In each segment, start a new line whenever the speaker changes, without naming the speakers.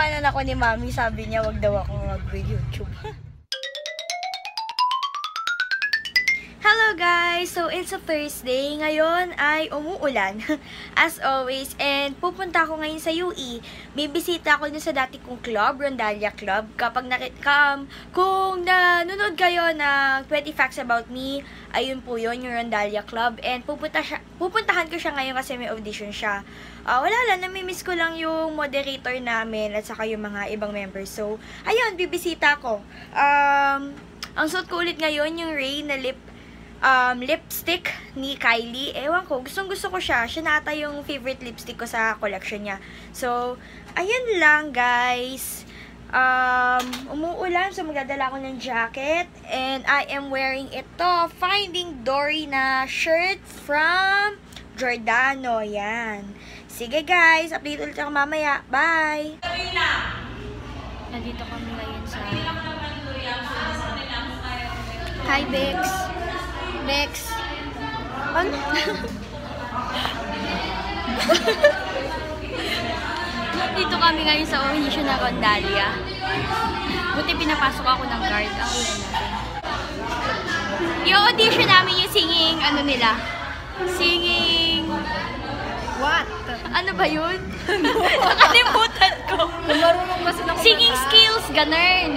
tinawanan ako ni Mami. Sabi niya, wag daw ako mag-YouTube. Hello guys! So, it's a Thursday. Ngayon ay umuulan, as always. And pupunta ako ngayon sa UE. Bibisita ako dun sa dati kong club, Rondalia Club. Kung nanonood kayo ng 20 Facts About Me, ayun po yun, yung Rondalia Club. And pupuntahan ko siya ngayon kasi may audition siya. Wala lang, namimiss ko lang yung moderator namin at saka yung mga ibang members. So, ayun, bibisita ko. Ang suot ko ulit ngayon, yung Ray na lipstick ni Kylie. Ewan ko, gustong-gusto ko siya. Siya na ata yung favorite lipstick ko sa collection niya. So, ayun lang guys. Umuulan, so magdadala ako ng jacket. And I am wearing ito, Finding Dory na shirt from Giordano. Yan. Sige guys, update ulit ako mamaya. Bye! Nandito kami ngayon sa... Hi, Bex! Bex! Ano? Dito kami ngayon sa audition na Rondalia. Buti pinapasok ako ng guard. Ang ulan natin. Yung audition namin yung singing, ano nila? Singing... What? Ano ba yun? Nakalimutan ko. Singing skills, ganun.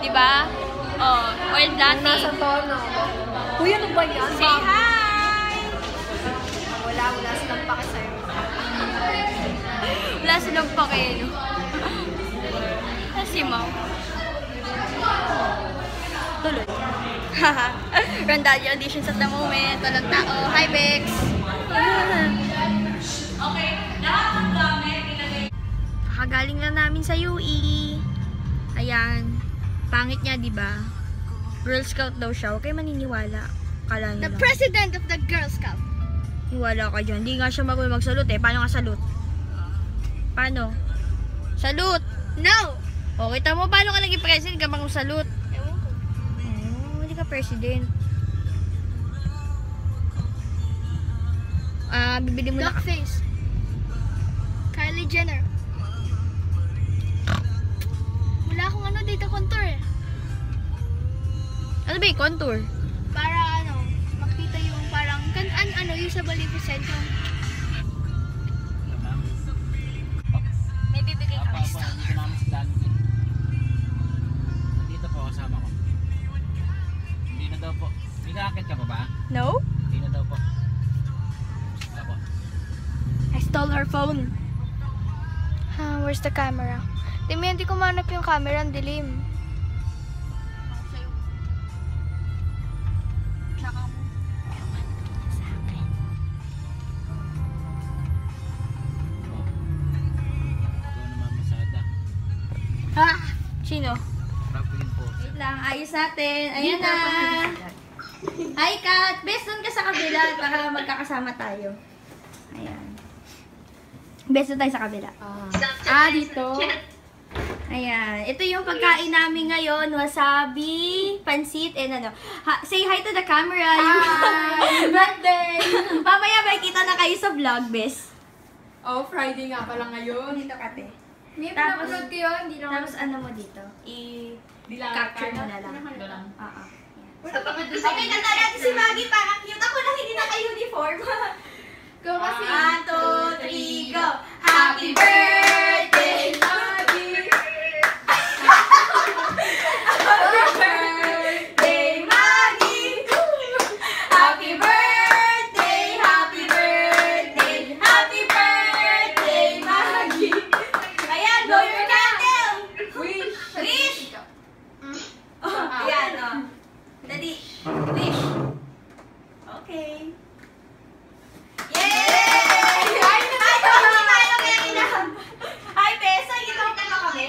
Diba? Oh, or dati.
Nasa tono. Kuya, ano ba yan?
Say hi!
Wala silang pake sa'yo.
Wala silang pake, no? Si Mom. Tuloy. Haha. Rondalia auditions at the moment. Walang tao. Hi, Bex! Okay. Kakagaling lang namin sa UE. Ayan. Pangit niya, diba? Girl Scout daw siya. Huwag kayo maniniwala. Kala nyo
The
lang.
president of the Girl Scout.
Niwala ka dyan. Hindi nga siya magsalute eh. Paano nga salute? Paano? Salute!
No!
O, kita mo, paano ka naging president ka mag-salute?
Ewan ko.
Hindi ka president. Bibili mo na...
Duckface. Kylie Jenner. Wala akong data contour eh.
Ano ba yung contour?
Para makita yung parang, yung sa Balibusen yung...
May bibigay ka guys.
Dito namin sa dami. Dito po kasama ko. Hindi na daw po. May kakakit ka pa ba?
No?
Hindi na daw po. Ako.
I stole her phone.
Where's the camera? Hindi ko manap yung camera, ang dilim.
Sino?
Rapin po.
Wait lang, ayos natin. Ayan na. Hi, Kat. Best doon ka sa kabila para magkakasama tayo. Ayan. Best doon tayo sa kabila.
Dito.
Ayan. Ito yung pagkain namin ngayon. Wasabi, pansit, and say hi to the camera.
Hi! Birthday!
Mamaya may kita na kayo sa vlog, Bes.
Oh, Friday nga pala ngayon.
Dito, Kate.
May
Tapos-
pinapanood ko yun, hindi lang.
Tapos ano mo dito? I-capture mo na lang. Oo. Okay, kanta natin si Maggie. Parang cute. Ako lang hindi naka-uniform.
Go kasi.
1, 2, 3, go! Happy birthday, Maggie! Birthday, Maggie! Happy birthday, happy birthday, happy birthday, Maggie! Ayan, blow your candle!
Wish!
Wish! Ayan, Dali, wish. Okay. Yay! Ay, hindi tayo kaya Hi, Bes. Nakikita mo ba kami?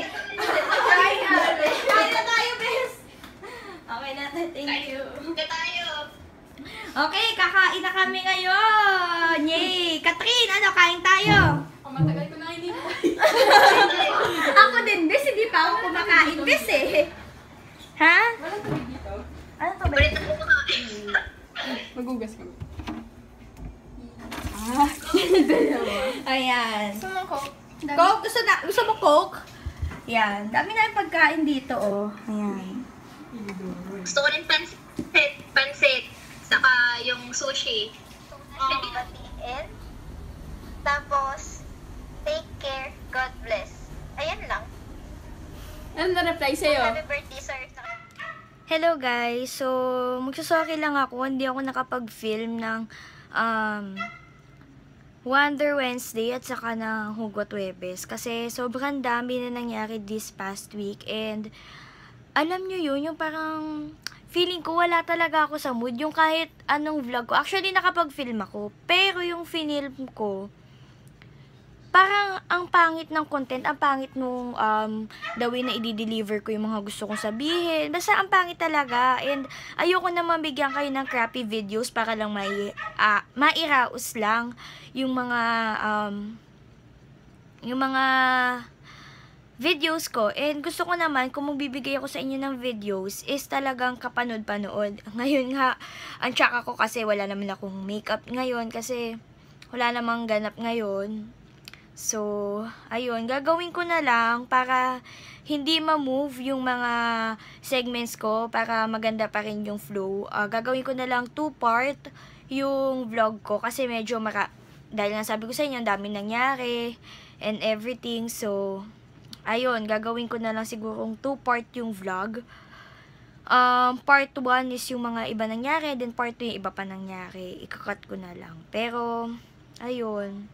Hi, Hi na tayo, Bes. Okay na, thank you. Okay, kakain na kami ngayon. Yay! Katrin, kain tayo?
Matagal ko na hindi po.
Ako din, Bes. Hindi pa ako kumakain, Bes eh. Ha?
Walang tubig dito.
Ano to, Bes?
Magugas kami.
Ayan.
Gusto mo ko?
Coke? Gusto mo Coke? Yan. Dami na yung pagkain dito, oh. Ayan.
Gusto ko rin pansit, saka yung sushi.
Batiin. Tapos, take care, God bless. Ayan lang.
Ano na-reply sa'yo?
Happy birthday, sir.
Hello guys, so magsasorry lang ako, hindi ako nakapag-film ng Wonder Wednesday at saka ng Hugot Webes kasi sobrang dami na nangyari this past week and alam nyo yun, yung parang feeling ko wala talaga ako sa mood, yung kahit anong vlog ko, actually nakapag-film ako, pero yung finilm ko, parang ang pangit ng content, ang pangit nung the way na i-deliver ko yung mga gusto kong sabihin. Basta ang pangit talaga. And ayoko naman bigyan kayo ng crappy videos para lang mairaos lang yung mga videos ko. And gusto ko naman, kung magbibigay ako sa inyo ng videos, is talagang kapanood-panood. Ngayon nga, ang tsaka ko kasi wala naman akong makeup ngayon kasi wala namang ganap ngayon. So, ayun, gagawin ko na lang para hindi ma-move yung mga segments ko para maganda pa rin yung flow. Gagawin ko na lang 2-part yung vlog ko kasi medyo dahil nga sabi ko sa inyo, ang dami nangyari and everything. So, ayun, gagawin ko na lang sigurong 2-part yung vlog. Part 1 is yung mga iba nangyari, then part 2 yung iba pa nangyari. Ikakat ko na lang. Pero, ayun.